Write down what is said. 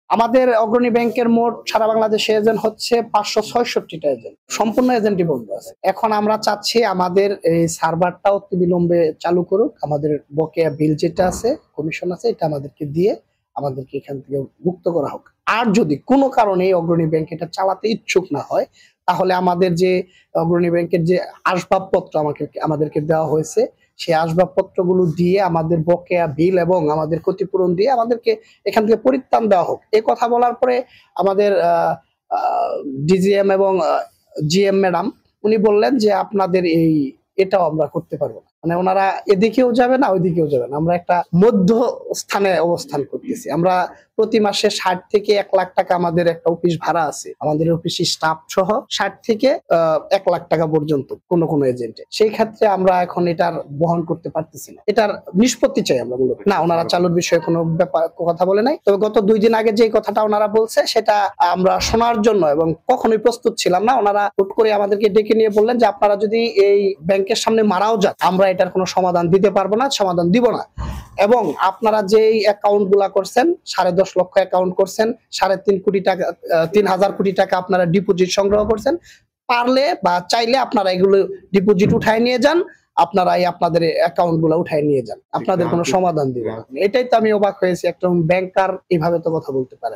আমাদের অগ্রণী ব্যাংকের মোট সারা বাংলাদেশে এজেন্ট হচ্ছে 566টা এজেন্ট, সম্পূর্ণ এজেন্টই বন্ধ আছে। এখন আমরা চাচ্ছি আমাদের এই সার্ভারটা অতি বিলম্বে চালু করুক, আমাদের বকেয়া বিল যেটা আছে, কমিশন আছে, এটা আমাদেরকে দিয়ে আমাদেরকে এখান থেকে মুক্ত করা হোক। আর যদি কোনো কারণে অগ্রণী ব্যাংক এটা চালাতে ইচ্ছুক না হয়, তাহলে আমাদের যে অগ্রণী ব্যাংকের যে আসবাবপত্র আমাদেরকে দেওয়া হয়েছে, সেই আসবাবপত্রগুলো দিয়ে আমাদের বকেয়া বিল এবং আমাদের ক্ষতিপূরণ দিয়ে আমাদেরকে এখান থেকে পরিত্রাণ দেওয়া হোক। এই কথা বলার পরে আমাদের ডিজিএম এবং জিএম ম্যাডাম উনি বললেন যে আপনাদের এটাও আমরা করতে পারবো না। মানে ওনারা এদিকেও যাবে না, ওইদিকেও যাবে না, আমরা একটা মধ্য স্থানে অবস্থান করতেছি। আমরা প্রতি মাসে 60 থেকে 1 লাখ টাকা আমাদের একটা অফিস ভাড়া আছে, আমাদের অফিসে স্টাফ সহ 60 থেকে 1 লাখ টাকা পর্যন্ত কোন কোন এজেন্টে। সেই ক্ষেত্রে আমরা এখন এটার বহন করতে পারতেছি না, এটার নিষ্পত্তি চাই আমরা মূলত। না, ওনারা চালুর বিষয়ে কোনো ব্যাপার কথা বলে নাই, তবে গত 2 দিন আগে যে কথাটা ওনারা বলছে সেটা আমরা শোনার জন্য এবং কখনোই প্রস্তুত ছিলাম না। ওনারা হুট করে আমাদেরকে ডেকে নিয়ে বললেন যে আপনারা যদি এই ব্যাংকের সামনে মারাও যান, আমরা এটার কোনো সমাধান দিতে পারবো না, সমাধান দিব না। এবং আপনারা যেই অ্যাকাউন্ট গুলা করছেন, 10.5 লক্ষ অ্যাকাউন্ট করছেন, 3.5 কোটি টাকা, 3000 কোটি টাকা আপনারা ডিপোজিট সংগ্রহ করছেন, পারলে বা চাইলে আপনারা এগুলো ডিপোজিট উঠায় নিয়ে যান, আপনারা আপনাদের অ্যাকাউন্ট গুলা উঠায় নিয়ে যান, আপনাদের কোনো সমাধান দিব। এটাই তো আমি অবাক হয়েছি, একটা ব্যাংকার এইভাবে তো কথা বলতে পারেন।